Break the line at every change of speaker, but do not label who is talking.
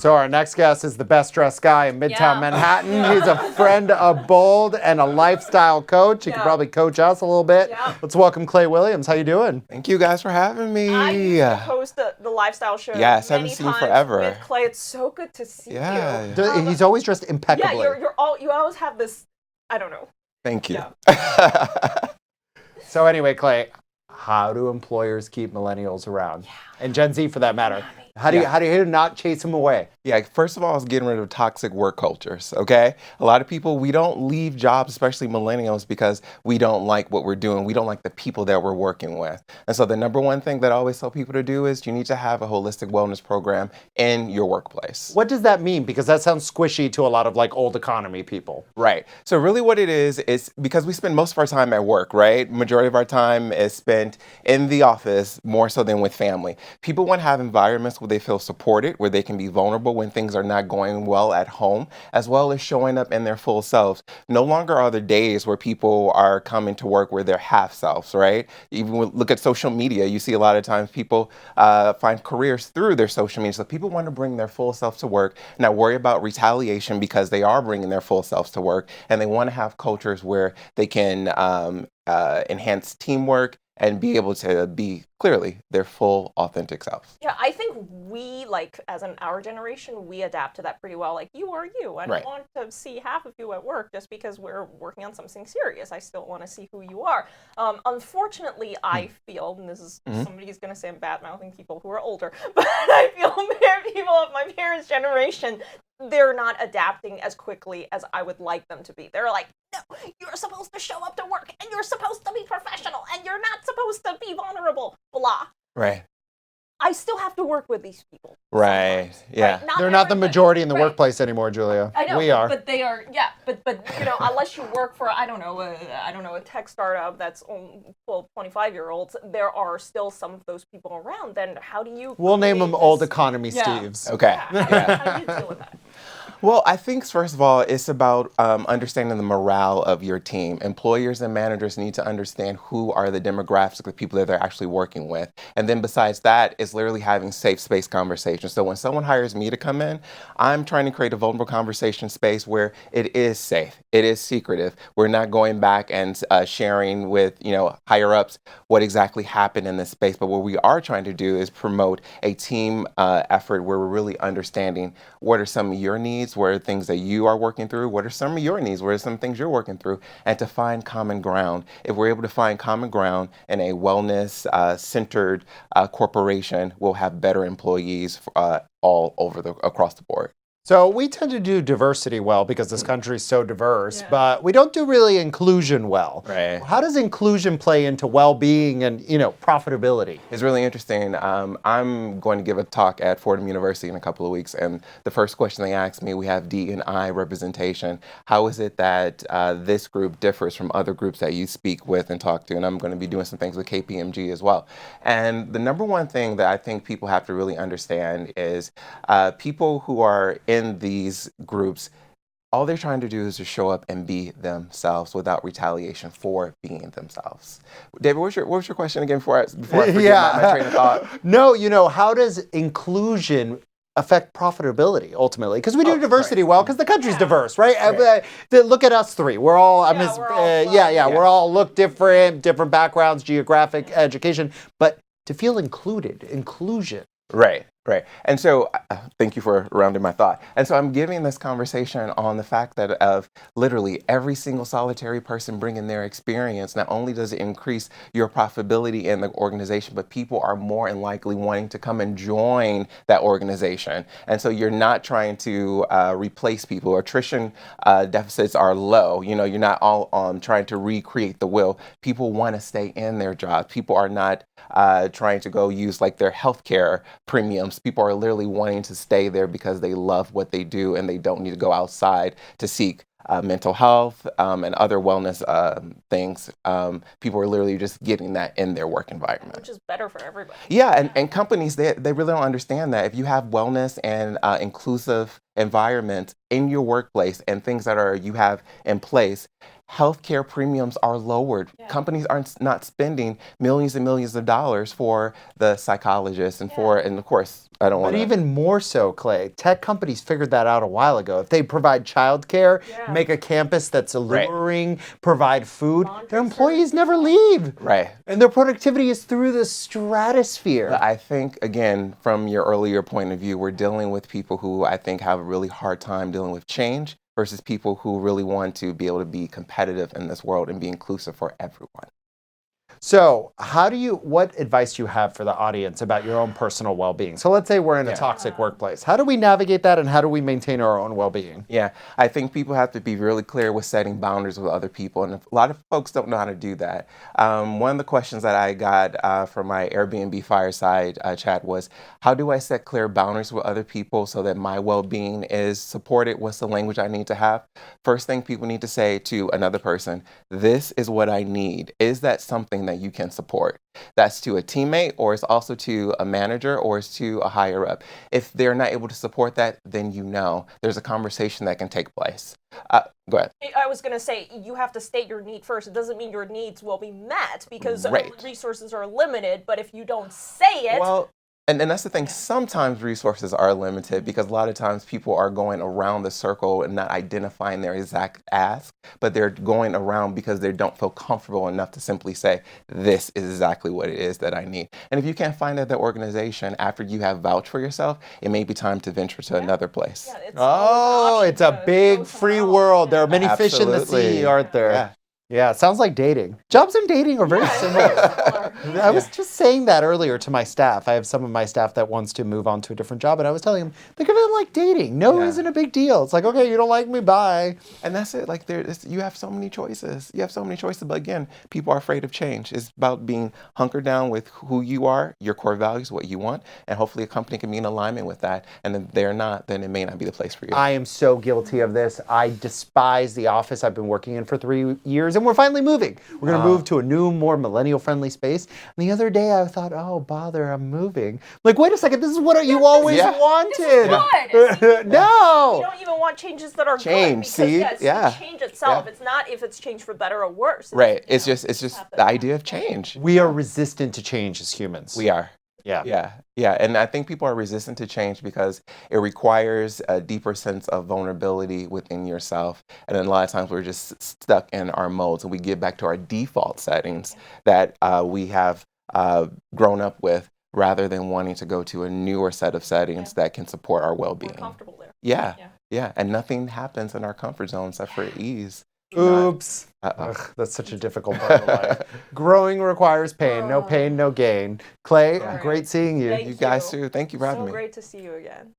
So our next guest is the best dressed guy in Midtown Manhattan. He's a friend of Bold and a lifestyle coach. He could probably coach us a little bit. Let's welcome Klay Williams. How you doing?
Thank you guys for having me.
I used to host the lifestyle show.
Yes, I haven't seen you forever.
With Klay. It's so good to see you.
He's always dressed impeccably.
Yeah, you always have this, I don't know.
Thank you.
Yeah.
So anyway, Klay, how do employers keep millennials around? And Gen Z for that matter. How do you not chase them away?
Yeah, first of all, it's getting rid of toxic work cultures, okay? A lot of people, we don't leave jobs, especially millennials, because we don't like what we're doing. We don't like the people that we're working with. And so the number one thing that I always tell people to do is you need to have a holistic wellness program in your workplace.
What does that mean? Because that sounds squishy to a lot of like old economy people.
Right. So really what it is because we spend most of our time at work, right? Majority of our time is spent in the office more so than with family. People want to have environments where they feel supported, where they can be vulnerable when things are not going well at home, as well as showing up in their full selves. No longer are there days where people are coming to work where they're half selves, right? Even look at social media, you see a lot of times people find careers through their social media. So people want to bring their full self to work, not worry about retaliation because they are bringing their full selves to work, and they want to have cultures where they can enhance teamwork and be able to be clearly their full authentic self.
Yeah, I think we, like, as in our generation, we adapt to that pretty well. Like, you are you. I don't want to see half of you at work just because we're working on something serious. I still want to see who you are. Unfortunately, I feel, and this is somebody's going to say I'm bad-mouthing people who are older, but I feel people of my parents' generation, they're not adapting as quickly as I would like them to be. They're like, no, you're supposed to show up to work, and you're supposed to be professional, and you're not supposed to be vulnerable. Blah.
Right.
I still have to work with these people.
Right. Yeah.
Right?
They're not the majority in the workplace anymore, Julia.
I know.
We are.
But they are. Yeah. But you know, unless you work for I don't know a tech startup that's full of 25-year-olds, there are still some of those people around. Then how do you?
We'll name them old economy Steves.
Okay.
How do you deal with that?
Well, I think, first of all, it's about understanding the morale of your team. Employers and managers need to understand who are the demographics of the people that they're actually working with. And then besides that, it's literally having safe space conversations. So when someone hires me to come in, I'm trying to create a vulnerable conversation space where it is safe. It is secretive. We're not going back and sharing with, higher ups what exactly happened in this space. But what we are trying to do is promote a team effort where we're really understanding what are some of your needs, what are things that you are working through, what are some of your needs, what are some things you're working through, and to find common ground. If we're able to find common ground in a wellness-centered corporation, we'll have better employees all over across the board.
So we tend to do diversity well because this country is so diverse, but we don't do really inclusion well.
Right.
How does inclusion play into well-being and, profitability?
It's really interesting. I'm going to give a talk at Fordham University in a couple of weeks, and the first question they asked me, we have D&I representation. How is it that this group differs from other groups that you speak with and talk to? And I'm going to be doing some things with KPMG as well. And the number one thing that I think people have to really understand is people who are in these groups, all they're trying to do is just show up and be themselves without retaliation for being themselves. David, what was your question again before I forget my train of thought?
No, how does inclusion affect profitability ultimately? Because we do diversity well because the country's diverse, right? Look at us three. We're all, we're all look different backgrounds, geographic, education, but to feel inclusion.
Right. And so thank you for rounding my thought. And so I'm giving this conversation on the fact that of literally every single solitary person bringing their experience, not only does it increase your profitability in the organization, but people are more than likely wanting to come and join that organization. And so you're not trying to replace people. Attrition deficits are low. You're not all trying to recreate the wheel. People want to stay in their jobs. People are not trying to go use like their healthcare premiums. People are literally wanting to stay there because they love what they do and they don't need to go outside to seek mental health and other wellness things. People are literally just getting that in their work environment.
Which is better for everybody.
Yeah, and companies, they really don't understand that. If you have wellness and inclusive environment in your workplace and things that you have in place, healthcare premiums are lowered.
Yeah.
Companies aren't not spending millions and millions of dollars for the psychologists and and of course, I don't want
But
to.
even more so, Clay, tech companies figured that out a while ago. If they provide childcare, make a campus that's alluring, provide food, their employees never leave.
Right.
And their productivity is through the stratosphere.
But I think, again, from your earlier point of view, we're dealing with people who I think have a really hard time dealing with change versus people who really want to be able to be competitive in this world and be inclusive for everyone.
So, what advice do you have for the audience about your own personal well-being? So let's say we're in a toxic workplace. How do we navigate that and how do we maintain our own well-being?
Yeah, I think people have to be really clear with setting boundaries with other people. And a lot of folks don't know how to do that. One of the questions that I got from my Airbnb fireside chat was, how do I set clear boundaries with other people so that my well-being is supported? What's the language I need to have? First thing people need to say to another person, this is what I need. Is that something that you can support? That's to a teammate, or it's also to a manager, or it's to a higher up. If they're not able to support that, then there's a conversation that can take place. Go ahead.
I was going to say, you have to state your need first. It doesn't mean your needs will be met because resources are limited, but if you don't say it...
Well, and that's the thing. Sometimes resources are limited because a lot of times people are going around the circle and not identifying their exact ask, but they're going around because they don't feel comfortable enough to simply say, this is exactly what it is that I need. And if you can't find that organization after you have vouched for yourself, it may be time to venture to another place.
Yeah,
it's a big free world. There are many fish in the sea, aren't there? Yeah, it sounds like dating. Jobs and dating are very similar. I was just saying that earlier to my staff. I have some of my staff that wants to move on to a different job, and I was telling them, think of it like dating. No isn't a big deal. It's like, okay, you don't like me, bye.
And that's it. Like you have so many choices. You have so many choices, but again, people are afraid of change. It's about being hunkered down with who you are, your core values, what you want, and hopefully a company can be in alignment with that. And if they're not, then it may not be the place for you.
I am so guilty of this. I despise the office I've been working in for 3 years, and we're finally moving. We're going to move to a new, more millennial-friendly space. And the other day I thought, oh, bother, I'm moving. Like, wait a second, this is what you always wanted.
This is good.
No.
You don't even want changes that are
change.
good. Because,
See?
it's the change itself. It's not if it's changed for better or worse.
It's just the idea of change.
We are resistant to change as humans.
We are. Yeah. And I think people are resistant to change because it requires a deeper sense of vulnerability within yourself. And then a lot of times we're just stuck in our modes and we get back to our default settings that we have grown up with rather than wanting to go to a newer set of settings that can support our well-being.
We're comfortable there.
Yeah. And nothing happens in our comfort zone except for ease.
Oops. That's such a difficult part of life. Growing requires pain. No pain, no gain. Clay, great seeing you.
Thank
you guys too. Thank you for having me.
So great to see you again.